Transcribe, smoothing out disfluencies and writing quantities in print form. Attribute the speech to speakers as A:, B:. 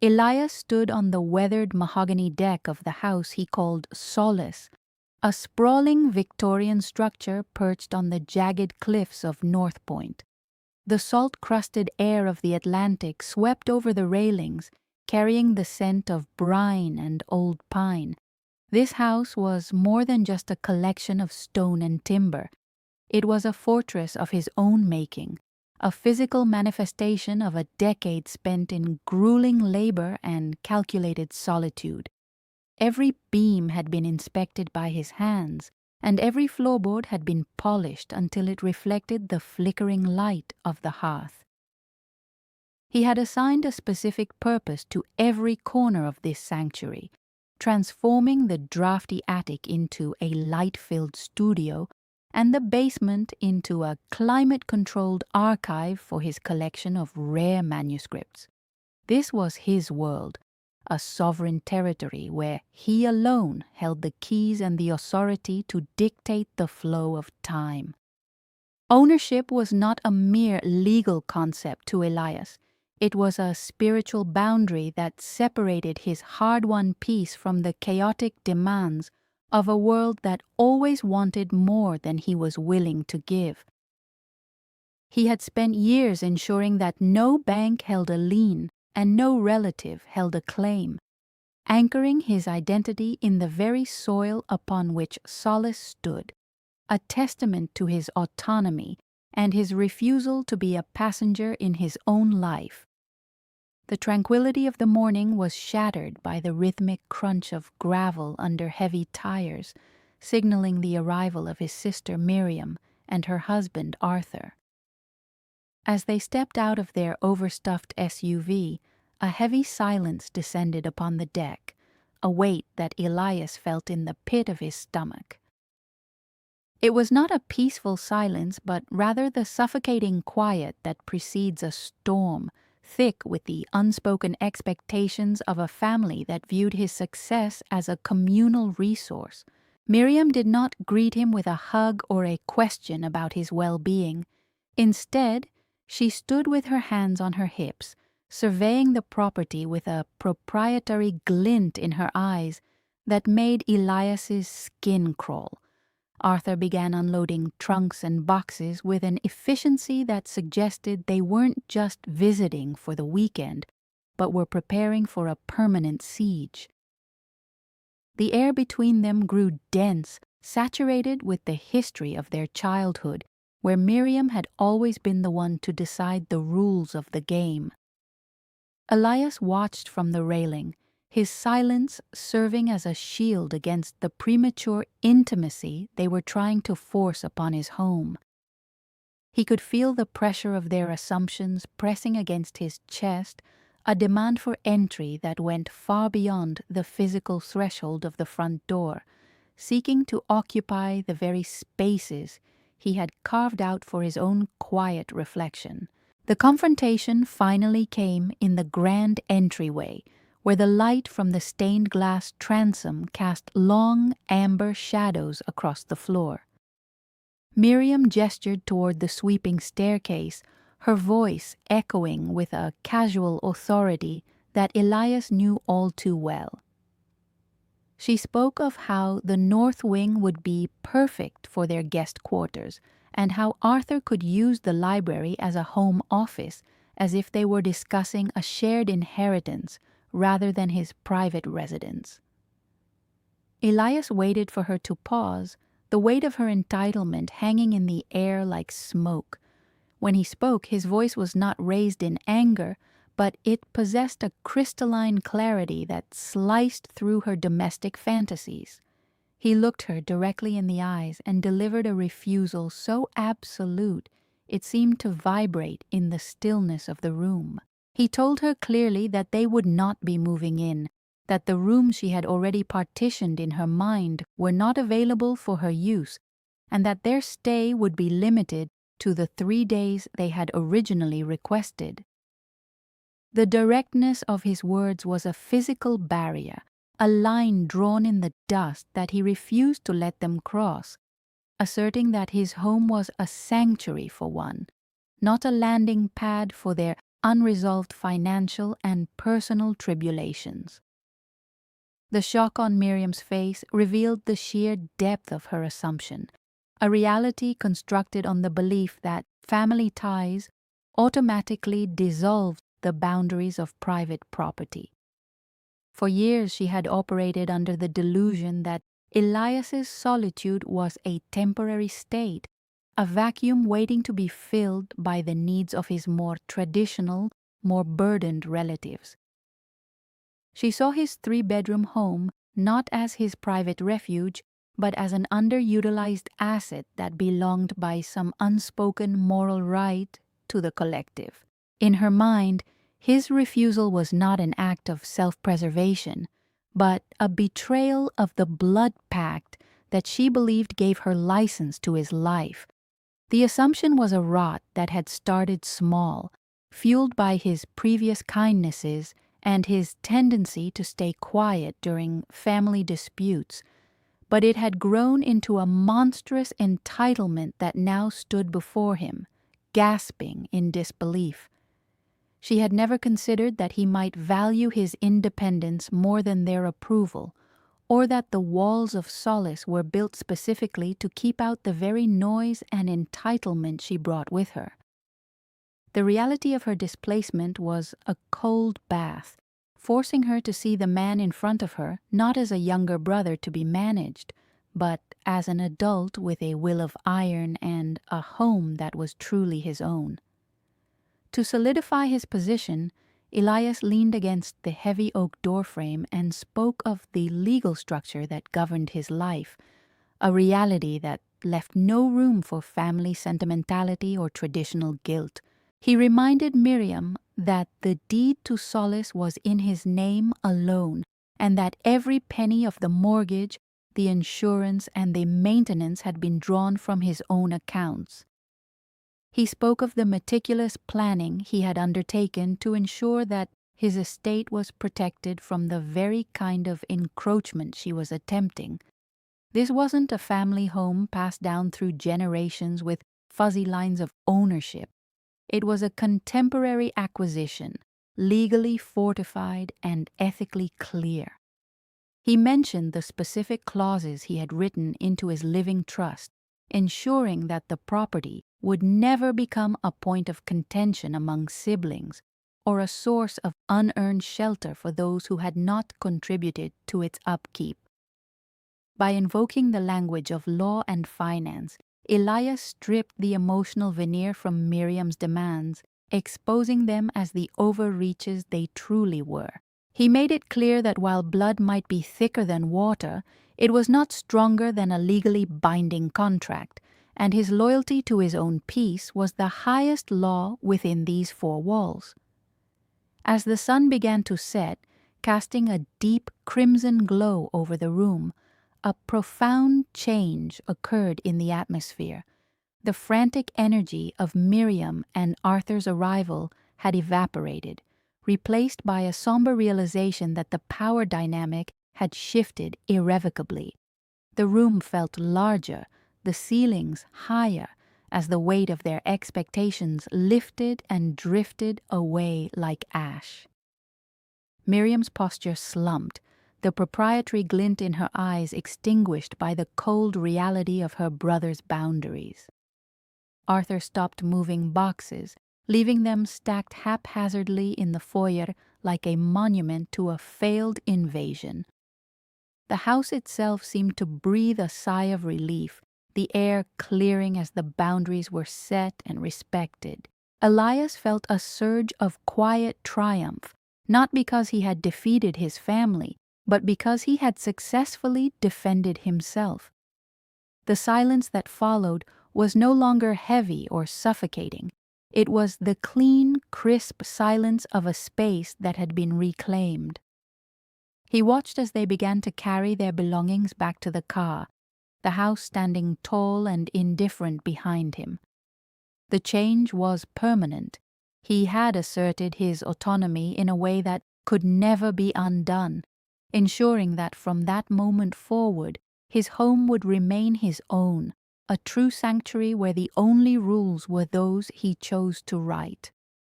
A: Elias stood on the weathered mahogany deck of the house he called Solace, a sprawling Victorian structure perched on the jagged cliffs of North Point. The salt-crusted air of the Atlantic swept over the railings, carrying the scent of brine and old pine. This house was more than just a collection of stone and timber. It was a fortress of his own making, a physical manifestation of a decade spent in grueling labor and calculated solitude. Every beam had been inspected by his hands, and every floorboard had been polished until it reflected the flickering light of the hearth. He had assigned a specific purpose to every corner of this sanctuary, transforming the drafty attic into a light-filled studio and the basement into a climate-controlled archive for his collection of rare manuscripts. This was his world, a sovereign territory where he alone held the keys and the authority to dictate the flow of time. Ownership was not a mere legal concept to Elias. It was a spiritual boundary that separated his hard-won peace from the chaotic demands of a world that always wanted more than he was willing to give. He had spent years ensuring that no bank held a lien and no relative held a claim, anchoring his identity in the very soil upon which Solace stood, a testament to his autonomy and his refusal to be a passenger in his own life. The tranquility of the morning was shattered by the rhythmic crunch of gravel under heavy tires, signaling the arrival of his sister Miriam and her husband Arthur. As they stepped out of their overstuffed SUV, a heavy silence descended upon the deck, a weight that Elias felt in the pit of his stomach. It was not a peaceful silence, but rather the suffocating quiet that precedes a storm, thick with the unspoken expectations of a family that viewed his success as a communal resource. Miriam did not greet him with a hug or a question about his well-being. Instead, she stood with her hands on her hips, surveying the property with a proprietary glint in her eyes that made Elias's skin crawl. Arthur began unloading trunks and boxes with an efficiency that suggested they weren't just visiting for the weekend, but were preparing for a permanent siege. The air between them grew dense, saturated with the history of their childhood, where Miriam had always been the one to decide the rules of the game. Elias watched from the railing, his silence serving as a shield against the premature intimacy they were trying to force upon his home. He could feel the pressure of their assumptions pressing against his chest, a demand for entry that went far beyond the physical threshold of the front door, seeking to occupy the very spaces he had carved out for his own quiet reflection. The confrontation finally came in the grand entryway, where the light from the stained glass transom cast long amber shadows across the floor. Miriam gestured toward the sweeping staircase, her voice echoing with a casual authority that Elias knew all too well. She spoke of how the north wing would be perfect for their guest quarters, and how Arthur could use the library as a home office, as if they were discussing a shared inheritance rather than his private residence. Elias waited for her to pause, the weight of her entitlement hanging in the air like smoke. When he spoke, his voice was not raised in anger, but it possessed a crystalline clarity that sliced through her domestic fantasies. He looked her directly in the eyes and delivered a refusal so absolute it seemed to vibrate in the stillness of the room. He told her clearly that they would not be moving in, that the rooms she had already partitioned in her mind were not available for her use, and that their stay would be limited to the 3 days they had originally requested. The directness of his words was a physical barrier, a line drawn in the dust that he refused to let them cross, asserting that his home was a sanctuary for one, not a landing pad for their unresolved financial and personal tribulations. The shock on Miriam's face revealed the sheer depth of her assumption, a reality constructed on the belief that family ties automatically dissolved the boundaries of private property. For years she had operated under the delusion that Elias's solitude was a temporary state, a vacuum waiting to be filled by the needs of his more traditional, more burdened relatives. She saw his three-bedroom home not as his private refuge, but as an underutilized asset that belonged by some unspoken moral right to the collective. In her mind, his refusal was not an act of self-preservation, but a betrayal of the blood pact that she believed gave her license to his life. The assumption was a rot that had started small, fueled by his previous kindnesses and his tendency to stay quiet during family disputes, but it had grown into a monstrous entitlement that now stood before him, gasping in disbelief. She had never considered that he might value his independence more than their approval, or that the walls of Solace were built specifically to keep out the very noise and entitlement she brought with her. The reality of her displacement was a cold bath, forcing her to see the man in front of her not as a younger brother to be managed, but as an adult with a will of iron and a home that was truly his own. To solidify his position, Elias leaned against the heavy oak doorframe and spoke of the legal structure that governed his life, a reality that left no room for family sentimentality or traditional guilt. He reminded Miriam that the deed to Solace was in his name alone, and that every penny of the mortgage, the insurance, and the maintenance had been drawn from his own accounts. He spoke of the meticulous planning he had undertaken to ensure that his estate was protected from the very kind of encroachment she was attempting. This wasn't a family home passed down through generations with fuzzy lines of ownership. It was a contemporary acquisition, legally fortified and ethically clear. He mentioned the specific clauses he had written into his living trust, ensuring that the property would never become a point of contention among siblings or a source of unearned shelter for those who had not contributed to its upkeep. By invoking the language of law and finance, Elias stripped the emotional veneer from Miriam's demands, exposing them as the overreaches they truly were. He made it clear that while blood might be thicker than water, it was not stronger than a legally binding contract, and his loyalty to his own peace was the highest law within these four walls. As the sun began to set, casting a deep crimson glow over the room, a profound change occurred in the atmosphere. The frantic energy of Miriam and Arthur's arrival had evaporated, replaced by a somber realization that the power dynamic had shifted irrevocably. The room felt larger, the ceilings higher, as the weight of their expectations lifted and drifted away like ash. Miriam's posture slumped, the proprietary glint in her eyes extinguished by the cold reality of her brother's boundaries. Arthur stopped moving boxes, leaving them stacked haphazardly in the foyer like a monument to a failed invasion. The house itself seemed to breathe a sigh of relief, the air clearing as the boundaries were set and respected. Elias felt a surge of quiet triumph, not because he had defeated his family, but because he had successfully defended himself. The silence that followed was no longer heavy or suffocating. It was the clean, crisp silence of a space that had been reclaimed. He watched as they began to carry their belongings back to the car, the house standing tall and indifferent behind him. The change was permanent. He had asserted his autonomy in a way that could never be undone, ensuring that from that moment forward, his home would remain his own, a true sanctuary where the only rules were those he chose to write.